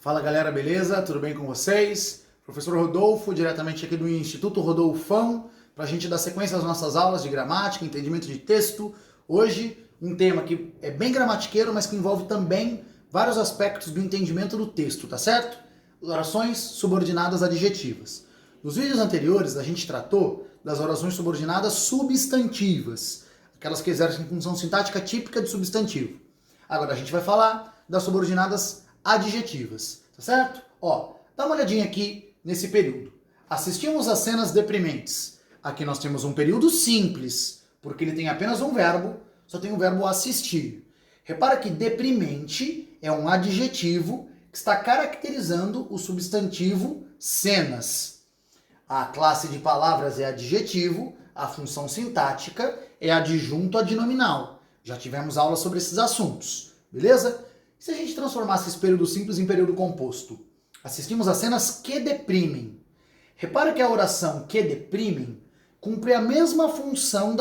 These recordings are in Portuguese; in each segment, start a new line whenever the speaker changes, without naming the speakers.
Fala galera, beleza? Tudo bem com vocês? Professor Rodolfo, diretamente aqui do Instituto Rodolfão, para a gente dar sequência às nossas aulas de gramática, entendimento de texto. Hoje, um tema que é bem gramatiqueiro, mas que envolve também vários aspectos do entendimento do texto, tá certo? Orações subordinadas adjetivas. Nos vídeos anteriores, a gente tratou das orações subordinadas substantivas, aquelas que exercem função sintática típica de substantivo. Agora a gente vai falar das subordinadas adjetivas, tá certo? Ó, dá uma olhadinha aqui nesse período. Assistimos às cenas deprimentes. Aqui nós temos um período simples, porque ele tem apenas um verbo, só tem o verbo assistir. Repara que deprimente é um adjetivo que está caracterizando o substantivo cenas. A classe de palavras é adjetivo, a função sintática é adjunto adnominal. Já tivemos aula sobre esses assuntos, beleza? E se a gente transformasse esse período simples em período composto? Assistimos a cenas que deprimem. Repara que a oração que deprimem cumpre a mesma função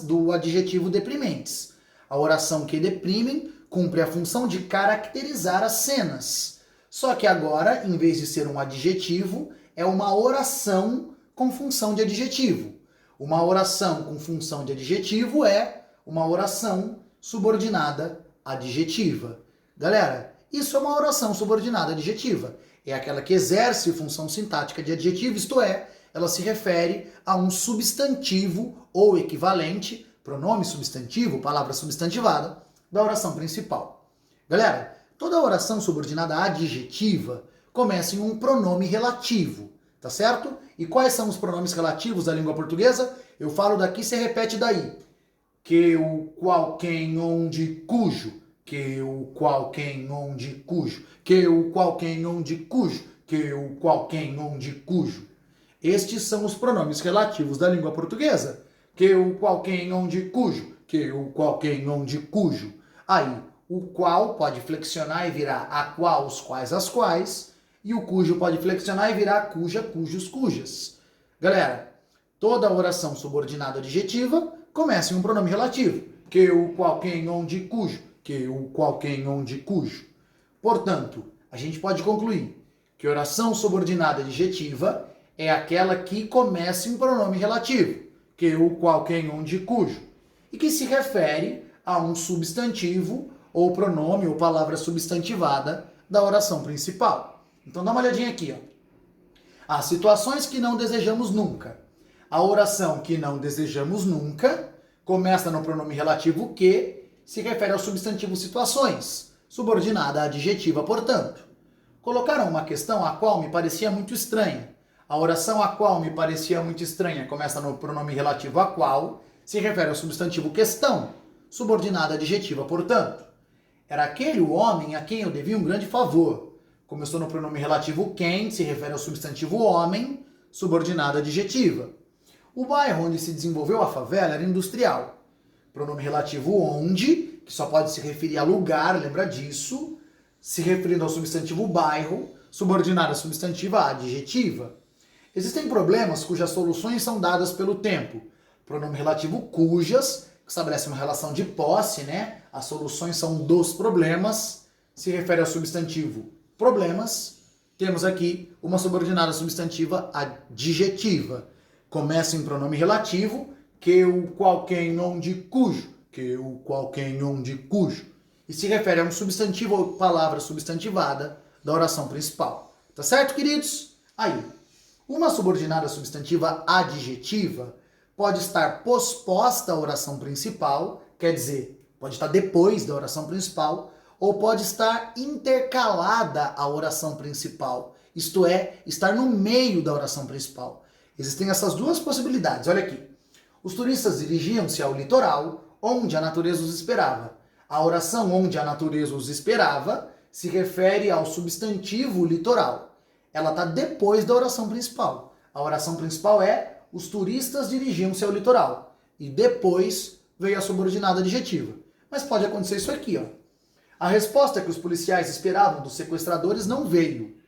do adjetivo deprimentes. A oração que deprimem cumpre a função de caracterizar as cenas. Só que agora, em vez de ser um adjetivo, é uma oração com função de adjetivo. Uma oração com função de adjetivo é uma oração subordinada adjetiva. Galera, isso é uma oração subordinada adjetiva. É aquela que exerce função sintática de adjetivo, isto é, ela se refere a um substantivo ou equivalente, pronome substantivo, palavra substantivada, da oração principal. Galera, toda oração subordinada adjetiva começa em um pronome relativo, tá certo? E quais são os pronomes relativos da língua portuguesa? Eu falo daqui, você repete daí. Que, o, qual, quem, onde, cujo. Que, o, qual, quem, onde, cujo. Que, o, qual, quem, onde, cujo. Que, o, qual, quem, onde, cujo. Estes são os pronomes relativos da língua portuguesa. Que, o, qual, quem, onde, cujo. Que, o, qual, quem, onde, cujo. Aí, o qual pode flexionar e virar a qual, os quais, as quais. E o cujo pode flexionar e virar cuja, cujos, cujas. Galera, toda oração subordinada adjetiva começa em um pronome relativo. Que, o, qual, quem, onde, cujo. Que, o, qual, quem, onde, cujo. Portanto, a gente pode concluir que oração subordinada adjetiva é aquela que começa em pronome relativo. Que, o, qual, quem, onde, cujo. E que se refere a um substantivo ou pronome ou palavra substantivada da oração principal. Então dá uma olhadinha aqui, ó. As situações que não desejamos nunca. A oração que não desejamos nunca começa no pronome relativo que se refere ao substantivo situações, subordinada adjetiva, portanto. Colocaram uma questão a qual me parecia muito estranha. A oração a qual me parecia muito estranha começa no pronome relativo a qual, se refere ao substantivo questão, subordinada adjetiva, portanto. Era aquele o homem a quem eu devia um grande favor. Começou no pronome relativo quem, se refere ao substantivo homem, subordinada adjetiva. O bairro onde se desenvolveu a favela era industrial. Pronome relativo onde, que só pode se referir a lugar, lembra disso, se referindo ao substantivo bairro, subordinada substantiva adjetiva. Existem problemas cujas soluções são dadas pelo tempo. Pronome relativo cujas, que estabelece uma relação de posse, né? As soluções são dos problemas, se refere ao substantivo problemas. Temos aqui uma subordinada substantiva adjetiva. Começa em pronome relativo, que, o, qual, quem, onde, cujo. Que, o, qual, quem, onde, cujo. E se refere a um substantivo ou palavra substantivada da oração principal. Tá certo, queridos? Aí, uma subordinada substantiva adjetiva pode estar posposta à oração principal, quer dizer, pode estar depois da oração principal, ou pode estar intercalada à oração principal, isto é, estar no meio da oração principal. Existem essas duas possibilidades, olha aqui. Os turistas dirigiam-se ao litoral, onde a natureza os esperava. A oração onde a natureza os esperava se refere ao substantivo litoral. Ela está depois da oração principal. A oração principal é os turistas dirigiam-se ao litoral. E depois veio a subordinada adjetiva. Mas pode acontecer isso aqui, ó. A resposta que os policiais esperavam dos sequestradores não veio.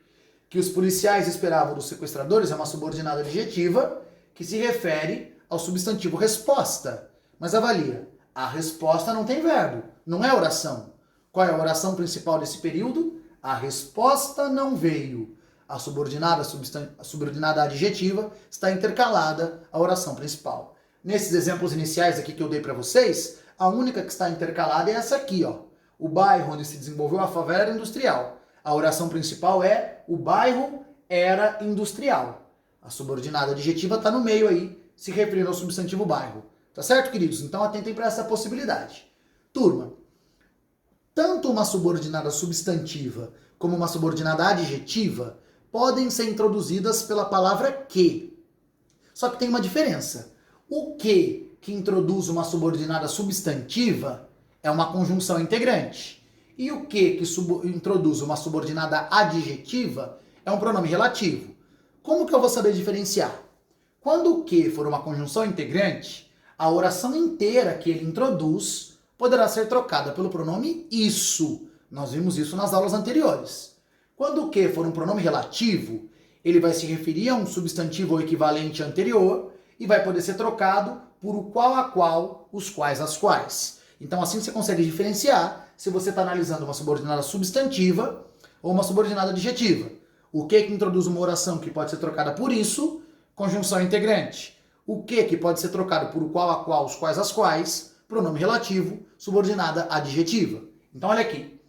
Que os policiais esperavam dos sequestradores é uma subordinada adjetiva que se refere ao substantivo resposta. Mas avalia, a resposta não tem verbo, não é oração. Qual é a oração principal desse período? a resposta não veio. A subordinada adjetiva está intercalada à oração principal. Nesses exemplos iniciais aqui que eu dei para vocês, a única que está intercalada é essa aqui, ó. O bairro onde se desenvolveu a favela era industrial. A oração principal é: o bairro era industrial. A subordinada adjetiva está no meio aí, se referindo ao substantivo bairro. Tá certo, queridos? Então atentem para essa possibilidade. Turma, tanto uma subordinada substantiva como uma subordinada adjetiva podem ser introduzidas pela palavra que. Só que tem uma diferença. O que introduz uma subordinada substantiva é uma conjunção integrante. E o que introduz uma subordinada adjetiva é um pronome relativo. Como que eu vou saber diferenciar? Quando o que for uma conjunção integrante, a oração inteira que ele introduz poderá ser trocada pelo pronome isso. Nós vimos isso nas aulas anteriores. Quando o que for um pronome relativo, ele vai se referir a um substantivo ou equivalente anterior e vai poder ser trocado por o qual a qual, os quais as quais. Então assim você consegue diferenciar se você está analisando uma subordinada substantiva ou uma subordinada adjetiva. O que introduz uma oração que pode ser trocada por isso, conjunção integrante. O que pode ser trocado por o qual a qual, os quais as quais, pronome relativo, subordinada adjetiva. Então olha aqui.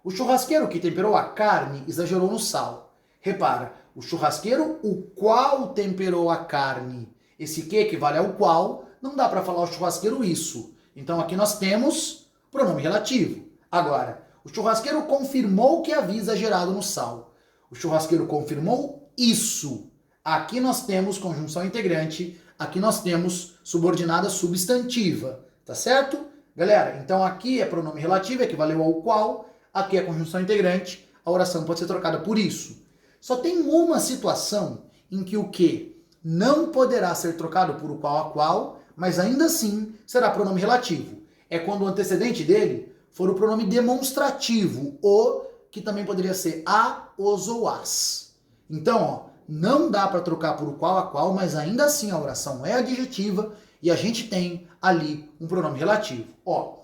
O churrasqueiro que temperou a carne exagerou no sal. Repara, o churrasqueiro o qual temperou a carne. Esse que equivale ao qual, não dá para falar o churrasqueiro isso. Então aqui nós temos pronome relativo. Agora, o churrasqueiro confirmou que havia exagerado no sal. O churrasqueiro confirmou isso. Aqui nós temos conjunção integrante, aqui nós temos subordinada substantiva, tá certo? Galera, então aqui é pronome relativo, equivaleu ao qual, aqui é conjunção integrante, a oração pode ser trocada por isso. Só tem uma situação em que o que não poderá ser trocado por o qual a qual, mas ainda assim será pronome relativo. É quando o antecedente dele for o pronome demonstrativo, o, que também poderia ser a, os ou as. Então, ó, não dá para trocar por o qual a qual, mas ainda assim a oração é adjetiva e a gente tem ali um pronome relativo. Ó,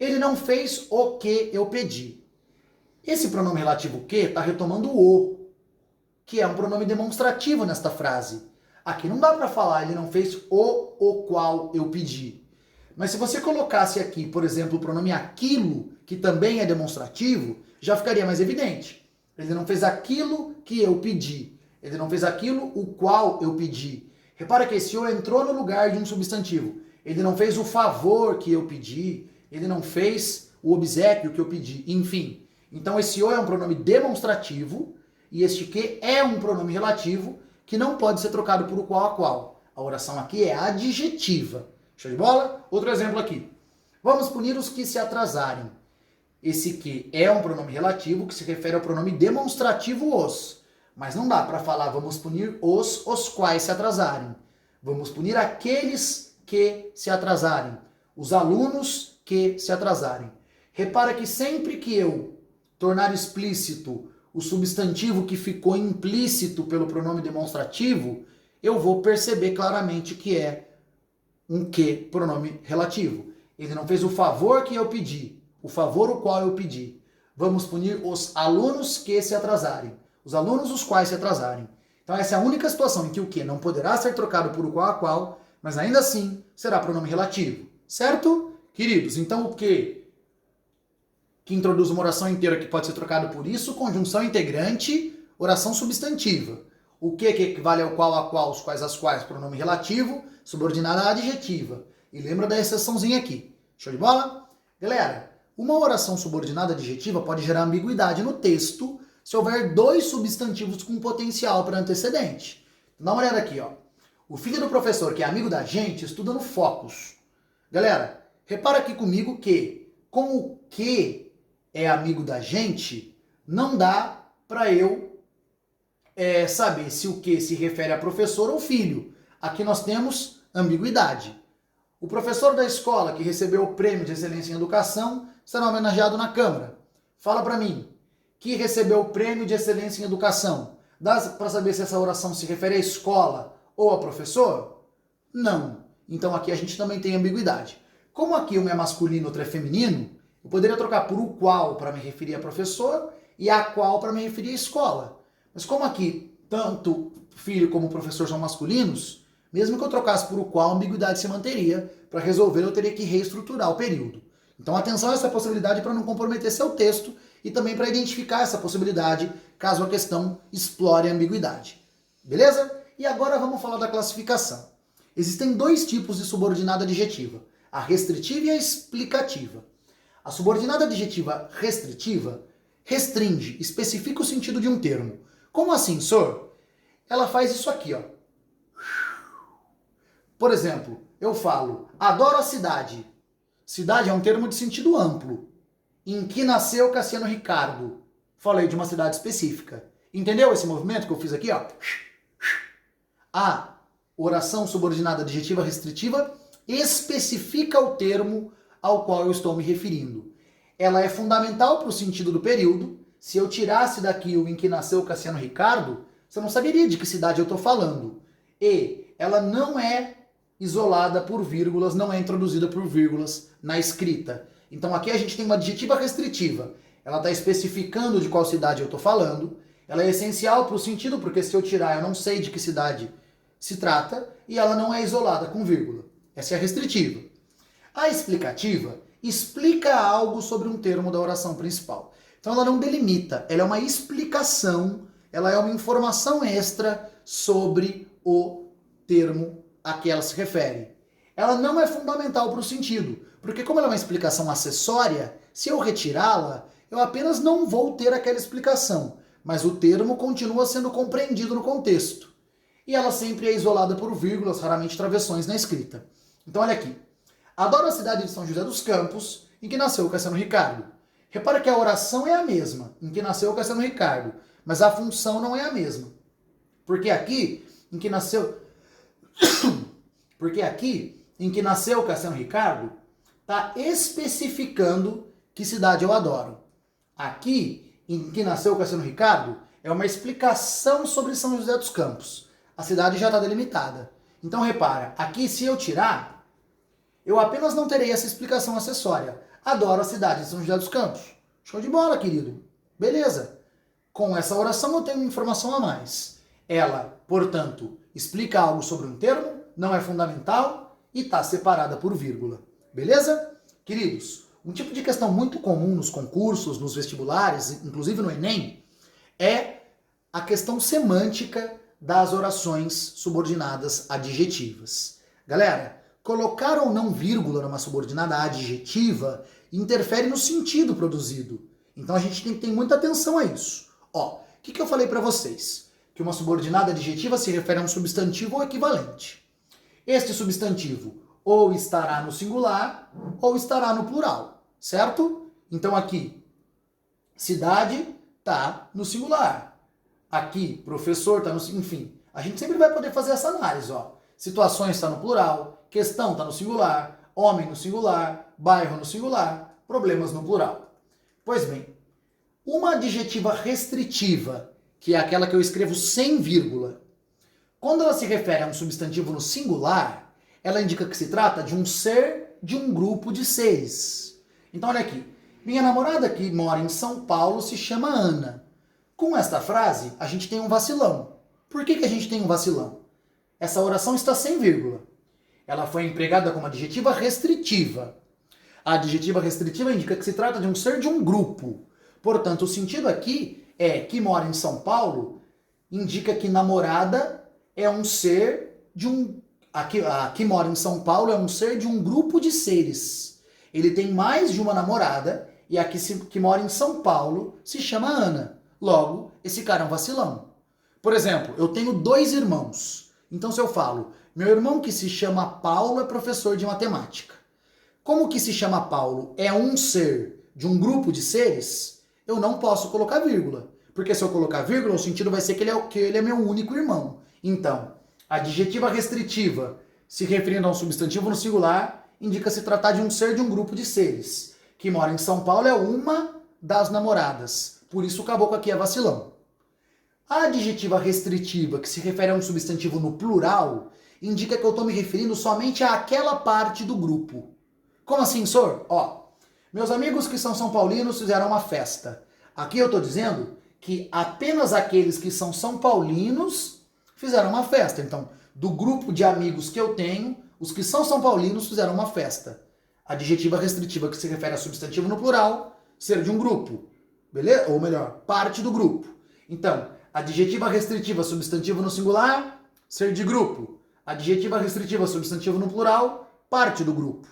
ele não fez o que eu pedi. Esse pronome relativo que está retomando o, que é um pronome demonstrativo nesta frase. Aqui não dá para falar, ele não fez o qual eu pedi. Mas se você colocasse aqui, por exemplo, o pronome aquilo, que também é demonstrativo, já ficaria mais evidente. Ele não fez aquilo que eu pedi. Ele não fez aquilo o qual eu pedi. Repara que esse o entrou no lugar de um substantivo. Ele não fez o favor que eu pedi. Ele não fez o obséquio que eu pedi. Enfim. Então esse o é um pronome demonstrativo e este que é um pronome relativo que não pode ser trocado por o qual a qual. A oração aqui é adjetiva. Show de bola? Outro exemplo aqui. Vamos punir os que se atrasarem. Esse que é um pronome relativo que se refere ao pronome demonstrativo os. Mas não dá para falar vamos punir os quais se atrasarem. Vamos punir aqueles que se atrasarem. Os alunos que se atrasarem. Repara que sempre que eu tornar explícito o substantivo que ficou implícito pelo pronome demonstrativo, eu vou perceber claramente que é um que pronome relativo. Ele não fez o favor que eu pedi, o favor o qual eu pedi. Vamos punir os alunos que se atrasarem. Os alunos os quais se atrasarem. Então essa é a única situação em que o que não poderá ser trocado por o qual a qual, mas ainda assim será pronome relativo. Certo? Queridos, então o que introduz uma oração inteira que pode ser trocado por isso, conjunção integrante, oração substantiva. O que equivale ao qual a qual, os quais as quais, pronome relativo, subordinada adjetiva. E lembra da exceçãozinha aqui. Show de bola? Galera, uma oração subordinada adjetiva pode gerar ambiguidade no texto se houver dois substantivos com potencial para antecedente. Dá uma olhada aqui, ó. O filho do professor, que é amigo da gente, estuda no Focus. Galera, repara aqui comigo que com o que é amigo da gente, não dá para eu saber se o que se refere a professor ou filho. Aqui nós temos ambiguidade. O professor da escola que recebeu o prêmio de excelência em educação será homenageado na Câmara. Fala para mim, que recebeu o prêmio de excelência em educação. Dá para saber se essa oração se refere à escola ou a professor? Não. Então aqui a gente também tem ambiguidade. Como aqui um é masculino e outro é feminino, eu poderia trocar por o qual para me referir a professor e a qual para me referir à escola. Mas como aqui tanto filho como professor são masculinos, mesmo que eu trocasse por o qual, a ambiguidade se manteria. Para resolver, eu teria que reestruturar o período. Então atenção a essa possibilidade para não comprometer seu texto e também para identificar essa possibilidade caso a questão explore a ambiguidade. Beleza? E agora vamos falar da classificação. Existem dois tipos de subordinada adjetiva, a restritiva e a explicativa. A subordinada adjetiva restritiva restringe, especifica o sentido de um termo. Como assim, senhor? Ela faz isso aqui, ó. Por exemplo, eu falo, adoro a cidade. Cidade é um termo de sentido amplo. Em que nasceu Cassiano Ricardo? Falei de uma cidade específica. Entendeu esse movimento que eu fiz aqui, ó? A oração subordinada adjetiva restritiva especifica o termo ao qual eu estou me referindo. Ela é fundamental para o sentido do período. Se eu tirasse daqui o em que nasceu Cassiano Ricardo, você não saberia de que cidade eu estou falando. E ela não é isolada por vírgulas, não é introduzida por vírgulas na escrita. Então aqui a gente tem uma adjetiva restritiva. Ela está especificando de qual cidade eu estou falando. Ela é essencial para o sentido, porque se eu tirar eu não sei de que cidade se trata, e ela não é isolada com vírgula. Essa é a restritiva. A explicativa explica algo sobre um termo da oração principal. Então ela não delimita, ela é uma explicação, ela é uma informação extra sobre o termo a que ela se refere. Ela não é fundamental para o sentido, porque como ela é uma explicação acessória, se eu retirá-la, eu apenas não vou ter aquela explicação, mas o termo continua sendo compreendido no contexto. E ela sempre é isolada por vírgulas, raramente travessões na escrita. Então olha aqui. Adoro a cidade de São José dos Campos, em que nasceu o Cassiano Ricardo. Repara que a oração é a mesma, em que nasceu o Cassiano Ricardo, mas a função não é a mesma. Porque aqui, em que nasceu o Cassiano Ricardo, está especificando que cidade eu adoro. Aqui, em que nasceu o Cassiano Ricardo, é uma explicação sobre São José dos Campos. A cidade já está delimitada. Então repara, aqui se eu tirar, eu apenas não terei essa explicação acessória. Adoro a cidade de São José dos Campos. Show de bola, querido. Beleza. Com essa oração eu tenho uma informação a mais. Ela, portanto, explica algo sobre um termo, não é fundamental e está separada por vírgula. Beleza? Queridos, um tipo de questão muito comum nos concursos, nos vestibulares, inclusive no Enem, é a questão semântica das orações subordinadas adjetivas. Galera, colocar ou não vírgula numa subordinada adjetiva interfere no sentido produzido. Então a gente tem que ter muita atenção a isso. Ó, o que eu falei para vocês? Que uma subordinada adjetiva se refere a um substantivo ou equivalente. Este substantivo ou estará no singular ou estará no plural, certo? Então aqui, cidade está no singular. Aqui, professor está no... Enfim, a gente sempre vai poder fazer essa análise, ó. Situações está no plural, questão está no singular, homem no singular, bairro no singular, problemas no plural. Pois bem, uma adjetiva restritiva, que é aquela que eu escrevo sem vírgula, quando ela se refere a um substantivo no singular, ela indica que se trata de um ser de um grupo de seres. Então olha aqui, minha namorada que mora em São Paulo se chama Ana. Com esta frase, a gente tem um vacilão. Por que a gente tem um vacilão? Essa oração está sem vírgula. Ela foi empregada como adjetiva restritiva. A adjetiva restritiva indica que se trata de um ser de um grupo. Portanto, o sentido aqui é que mora em São Paulo, indica que namorada é um ser de um... A que mora em São Paulo é um ser de um grupo de seres. Ele tem mais de uma namorada e a que mora em São Paulo se chama Ana. Logo, esse cara é um vacilão. Por exemplo, eu tenho 2 irmãos. Então se eu falo, meu irmão que se chama Paulo é professor de matemática. Como que se chama Paulo é um ser de um grupo de seres, eu não posso colocar vírgula. Porque se eu colocar vírgula, o sentido vai ser que ele é meu único irmão. Então, a adjetiva restritiva, se referindo a um substantivo no singular, indica se tratar de um ser de um grupo de seres. Que mora em São Paulo é uma das namoradas. Por isso o caboclo aqui é vacilão. A adjetiva restritiva, que se refere a um substantivo no plural, indica que eu estou me referindo somente àquela parte do grupo. Como assim, senhor? Ó, meus amigos que são São Paulinos fizeram uma festa. Aqui eu estou dizendo que apenas aqueles que são São Paulinos fizeram uma festa. Então, do grupo de amigos que eu tenho, os que são São Paulinos fizeram uma festa. Adjetiva restritiva que se refere a substantivo no plural, ser de um grupo. Beleza? Ou melhor, parte do grupo. Então, adjetiva restritiva substantivo no singular, ser de grupo. Adjetiva restritiva substantivo no plural, parte do grupo.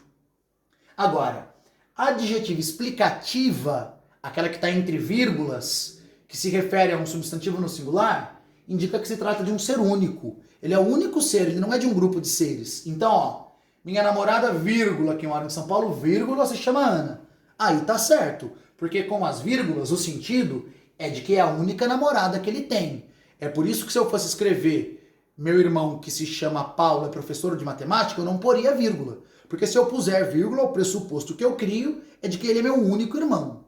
Agora, adjetiva explicativa, aquela que está entre vírgulas, que se refere a um substantivo no singular, indica que se trata de um ser único. Ele é o único ser, ele não é de um grupo de seres. Então, ó, minha namorada, vírgula, que mora em São Paulo, vírgula, se chama Ana. Aí tá certo, porque com as vírgulas o sentido é de que é a única namorada que ele tem. É por isso que se eu fosse escrever meu irmão que se chama Paulo é professor de matemática, eu não poria vírgula. Porque se eu puser vírgula, o pressuposto que eu crio é de que ele é meu único irmão.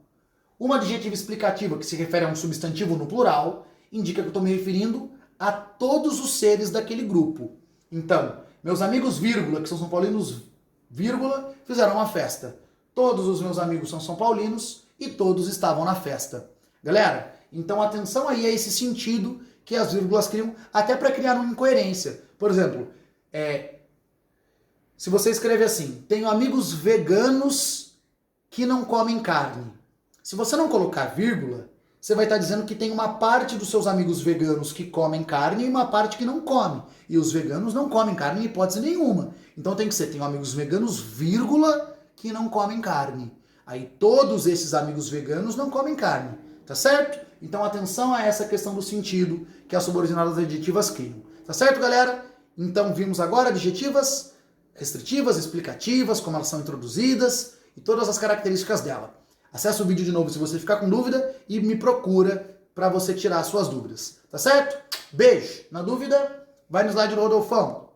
Uma adjetiva explicativa que se refere a um substantivo no plural indica que eu estou me referindo a todos os seres daquele grupo. Então, meus amigos, vírgula, que são São Paulinos, vírgula, fizeram uma festa. Todos os meus amigos são São Paulinos e todos estavam na festa. Galera, então atenção aí a esse sentido que as vírgulas criam, até para criar uma incoerência. Por exemplo, se você escreve assim, tenho amigos veganos que não comem carne. Se você não colocar vírgula, você vai estar dizendo que tem uma parte dos seus amigos veganos que comem carne e uma parte que não come. E os veganos não comem carne em hipótese nenhuma. Então tem que ser, tenho amigos veganos, vírgula, que não comem carne. Aí todos esses amigos veganos não comem carne. Tá certo? Então atenção a essa questão do sentido que as subordinadas adjetivas criam. Tá certo, galera? Então vimos agora adjetivas restritivas, explicativas, como elas são introduzidas e todas as características dela. Acesse o vídeo de novo se você ficar com dúvida e me procura para você tirar as suas dúvidas. Tá certo? Beijo! Na dúvida, vai no slide do Rodolfão.